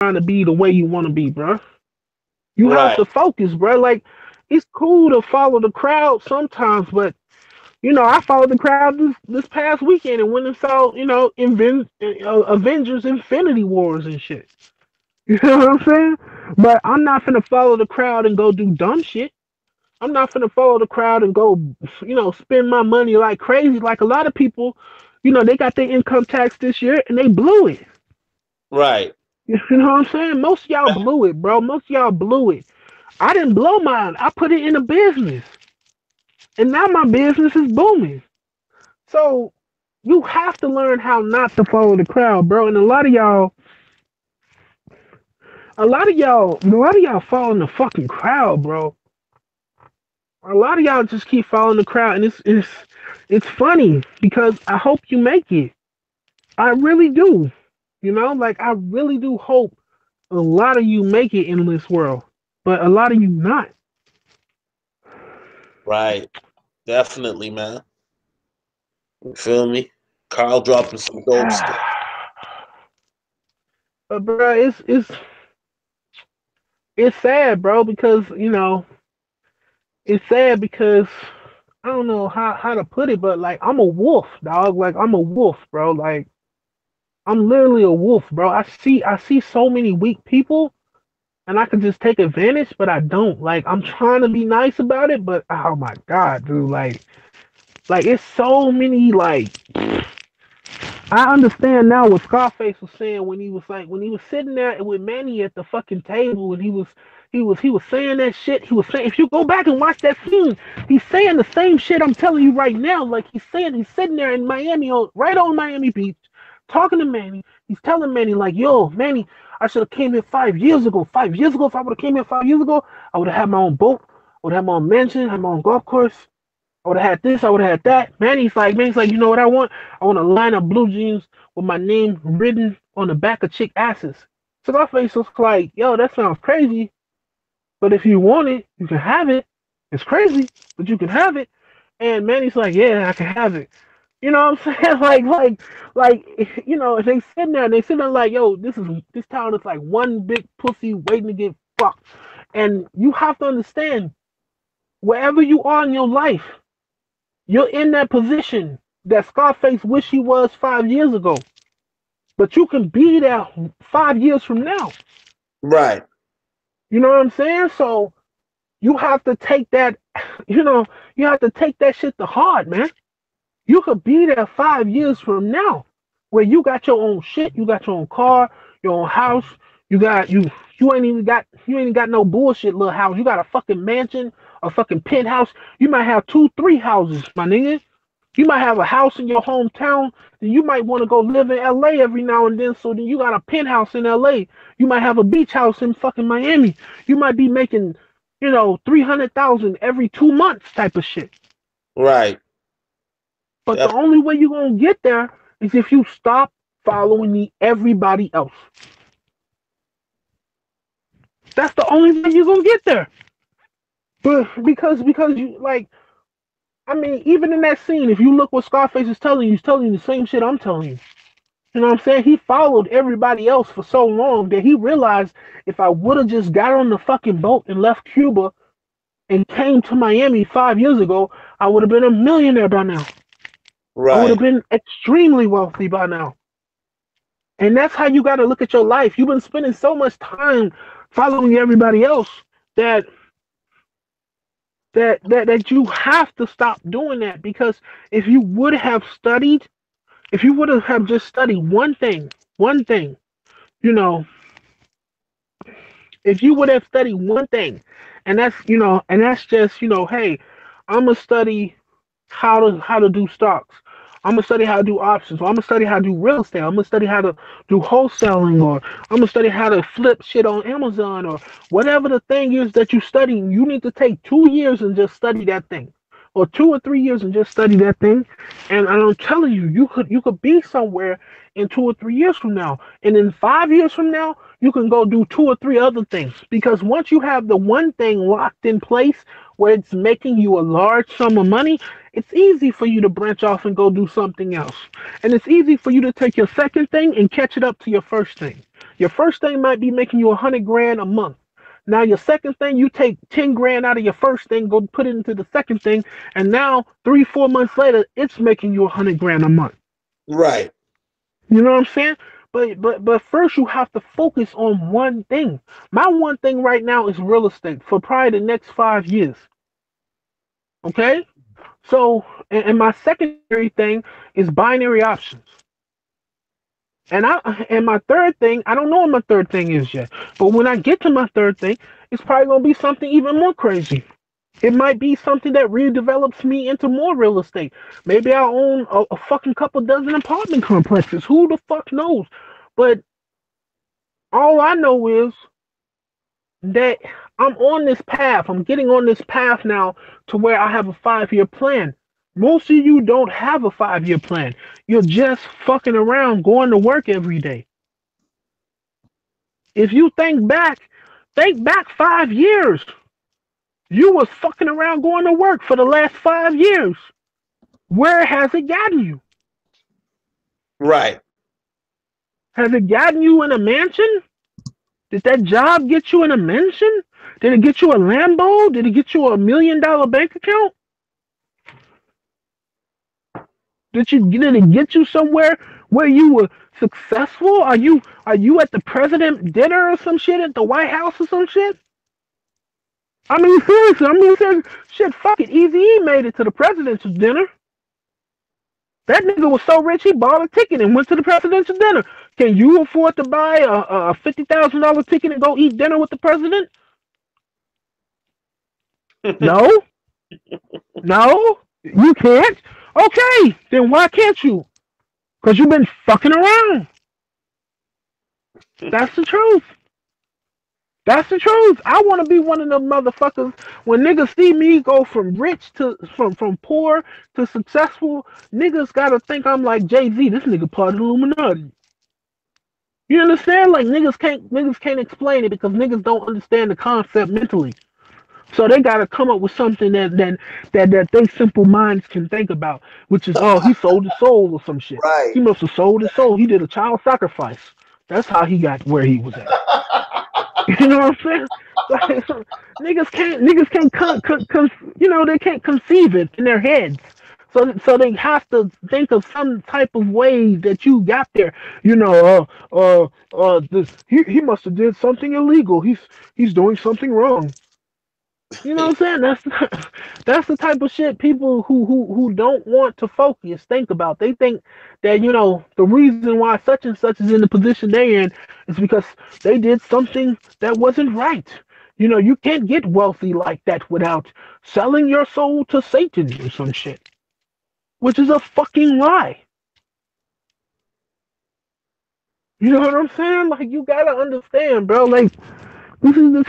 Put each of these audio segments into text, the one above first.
trying to be the way you want to be, bro. You have Right. to focus, bro. Like, it's cool to follow the crowd sometimes, but I followed the crowd this past weekend and went and saw, Avengers Infinity Wars and shit. You know what I'm saying? But I'm not finna follow the crowd and go do dumb shit. I'm not finna follow the crowd and go, spend my money like crazy. Like a lot of people, they got their income tax this year and they blew it. Right. You know what I'm saying? Most of y'all blew it, bro. Most of y'all blew it. I didn't blow mine. I put it in a business. And now my business is booming. So you have to learn how not to follow the crowd, bro. And a lot of y'all following the fucking crowd, bro. A lot of y'all just keep following the crowd, and it's funny because I hope you make it. I really do. Like I really do hope a lot of you make it in this world, but a lot of you not. Right. Definitely, man. You feel me? Carl dropping some dope stuff. But bro, it's sad, bro, because it's sad because I don't know how to put it, but like I'm a wolf, dog. Like I'm a wolf, bro. Like I'm literally a wolf, bro. I see so many weak people and I can just take advantage, but I don't. Like I'm trying to be nice about it, but oh my god, dude, like it's so many like I understand now what Scarface was saying when he was sitting there with Manny at the fucking table and he was saying that shit. He was saying if you go back and watch that scene, he's saying the same shit I'm telling you right now. Like he's sitting there in Miami right on Miami Beach, talking to Manny. He's telling Manny like, yo, Manny, I should have came here 5 years ago. 5 years ago, if I would have came here 5 years ago, I would have had my own boat, I would have my own mansion, had my own golf course. I would have had this, I would have had that. Manny's like, you know what I want? I want a line of blue jeans with my name written on the back of chick asses. So my face was like, yo, that sounds crazy, but if you want it, you can have it. It's crazy, but you can have it. And Manny's like, yeah, I can have it. You know what I'm saying? They sitting there and they sitting there like, yo, this town is like one big pussy waiting to get fucked. And you have to understand, wherever you are in your life, you're in that position that Scarface wish he was 5 years ago. But you can be there 5 years from now. Right. You know what I'm saying? So you have to take that, you know, you have to take that shit to heart, man. You could be there 5 years from now, where you got your own shit, you got your own car, your own house, you ain't got no bullshit little house. You got a fucking mansion, a fucking penthouse. You might have two, three houses, my nigga. You might have a house in your hometown. Then you might want to go live in LA every now and then. So then you got a penthouse in LA. You might have a beach house in fucking Miami. You might be making, 300,000 every 2 months type of shit. Right. But the Def- only way you're gonna get there is if you stop following everybody else. That's the only way you're gonna get there. But because you like, I mean, even in that scene, if you look what Scarface is telling you, he's telling you the same shit I'm telling you. You know what I'm saying? He followed everybody else for so long that he realized if I would have just got on the fucking boat and left Cuba and came to Miami 5 years ago, I would have been a millionaire by now. I would have right. been extremely wealthy by now. And that's how you got to look at your life. You've been spending so much time following everybody else that that you have to stop doing that, because if you would have studied, if you would have just studied one thing, you know, if you would have studied one thing, and that's just, hey, I'm gonna study how to do stocks. I'm gonna study how to do options. Or I'm gonna study how to do real estate. I'm gonna study how to do wholesaling, or I'm gonna study how to flip shit on Amazon, or whatever the thing is that you study. You need to take 2 years and just study that thing, or 2 or 3 years and just study that thing. And I'm telling you, you could be somewhere in 2 or 3 years from now, and in 5 years from now, you can go do two or three other things. Because once you have the one thing locked in place where it's making you a large sum of money, it's easy for you to branch off and go do something else. And it's easy for you to take your second thing and catch it up to your first thing. Your first thing might be making you 100 grand a month. Now your second thing, you take 10 grand out of your first thing, go put it into the second thing, and now 3, 4 months later, it's making you 100 grand a month. Right. You know what I'm saying? But first you have to focus on one thing. My one thing right now is real estate for probably the next 5 years. Okay? So and my secondary thing is binary options. And my third thing, I don't know what my third thing is yet. But when I get to my third thing, it's probably gonna be something even more crazy. It might be something that redevelops me into more real estate. Maybe I own a fucking couple dozen apartment complexes. Who the fuck knows? But all I know is that I'm on this path. I'm getting on this path now to where I have a 5 year plan. Most of you don't have a 5 year plan. You're just fucking around going to work every day. If you think back 5 years. You was fucking around going to work for the last 5 years. Where has it gotten you? Right. Has it gotten you in a mansion? Did that job get you in a mansion? Did it get you a Lambo? Did it get you $1 million bank account? Did it get you somewhere where you were successful? Are you at the president dinner or some shit at the White House or some shit? I mean seriously, shit, fuck it. Easy E made it to the presidential dinner. That nigga was so rich he bought a ticket and went to the presidential dinner. Can you afford to buy a $50,000 ticket and go eat dinner with the president? No, no, you can't. Okay, then why can't you? Because you've been fucking around. That's the truth. That's the truth. I want to be one of them motherfuckers when niggas see me go from rich to from poor to successful. Niggas gotta think I'm like Jay-Z. This nigga part of the Illuminati. You understand? Like niggas can't explain it because niggas don't understand the concept mentally. So they gotta come up with something that they simple minds can think about, which is he sold his soul or some shit. Right. He must have sold his soul. He did a child sacrifice. That's how he got where he was at. You know what I'm saying? Like, niggas can't they can't conceive it in their heads. So they have to think of some type of way that you got there. He must have did something illegal. He's doing something wrong. You know what I'm saying? That's the type of shit people who don't want to focus think about. They think that the reason why such and such is in the position they're in is because they did something that wasn't right. You can't get wealthy like that without selling your soul to Satan or some shit, which is a fucking lie. You know what I'm saying? Like you gotta understand, bro. Like this is the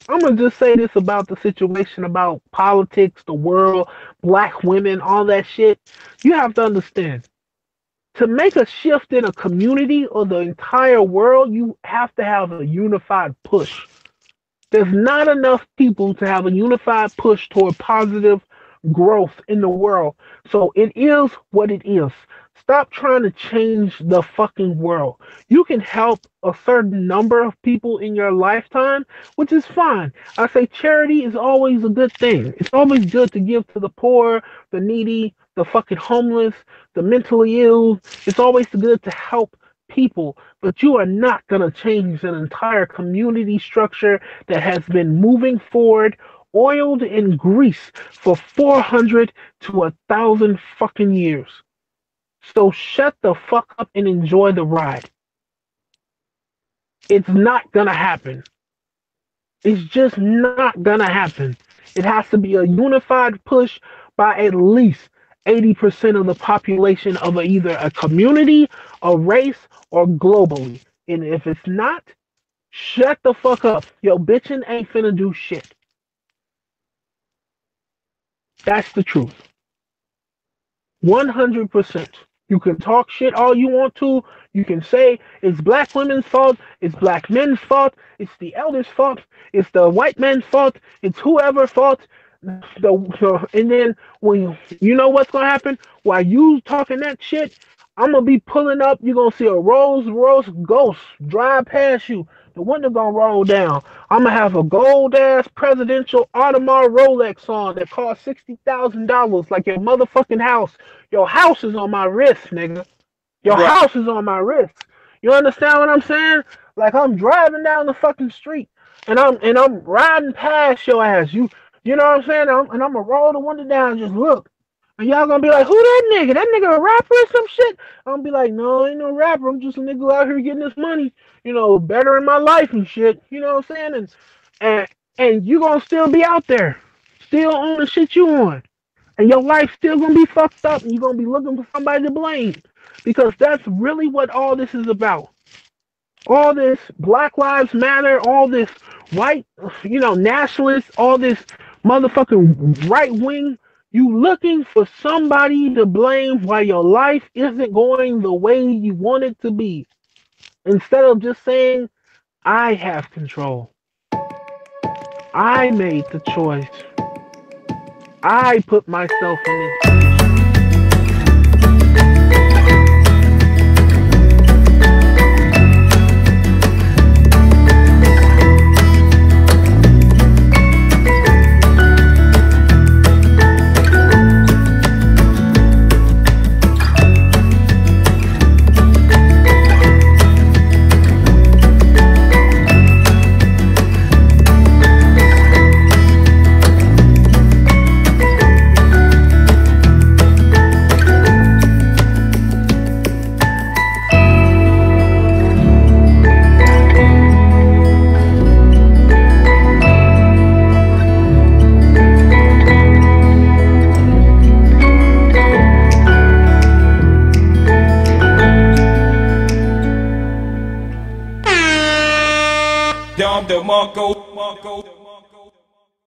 I'm gonna just say this about the situation about politics, the world, black women, all that shit. You have to understand to make a shift in a community or the entire world, you have to have a unified push. There's not enough people to have a unified push toward positive growth in the world. So it is what it is. Stop trying to change the fucking world. You can help a certain number of people in your lifetime, which is fine. I say charity is always a good thing. It's always good to give to the poor, the needy, the fucking homeless, the mentally ill. It's always good to help people, but you are not going to change an entire community structure that has been moving forward, oiled in grease for 400 to 1,000 fucking years. So shut the fuck up and enjoy the ride. It's not going to happen. It's just not going to happen. It has to be a unified push by at least 80% of the population of either a community, a race, or globally. And if it's not, shut the fuck up. Yo, bitching ain't finna do shit. That's the truth. 100%. You can talk shit all you want to. You can say it's black women's fault, it's black men's fault, it's the elders' fault, it's the white man's fault, it's whoever's fault. And then when you know what's gonna happen while you talking that shit, I'm gonna be pulling up. You're gonna see a Rolls Royce Ghost drive past you. The window gonna roll down. I'm gonna have a gold ass presidential Audemars Rolex on that cost $60,000, like your motherfucking house. Your house is on my wrist, nigga. Your Right. house is on my wrist. You understand what I'm saying? Like I'm driving down the fucking street and I'm riding past your ass. You know what I'm saying? And I'm gonna roll the window down and just look. And y'all gonna be like, who that nigga? That nigga a rapper or some shit? I'm gonna be like, no, ain't no rapper. I'm just a nigga out here getting this money, bettering my life and shit. You know what I'm saying? And and you gonna still be out there, still on the shit you on. And your life still gonna be fucked up and you're gonna be looking for somebody to blame. Because that's really what all this is about. All this Black Lives Matter, all this white, nationalists, all this motherfucking right wing. You looking for somebody to blame why your life isn't going the way you want it to be. Instead of just saying, I have control. I made the choice. I put myself in this position. Dom DeMarco.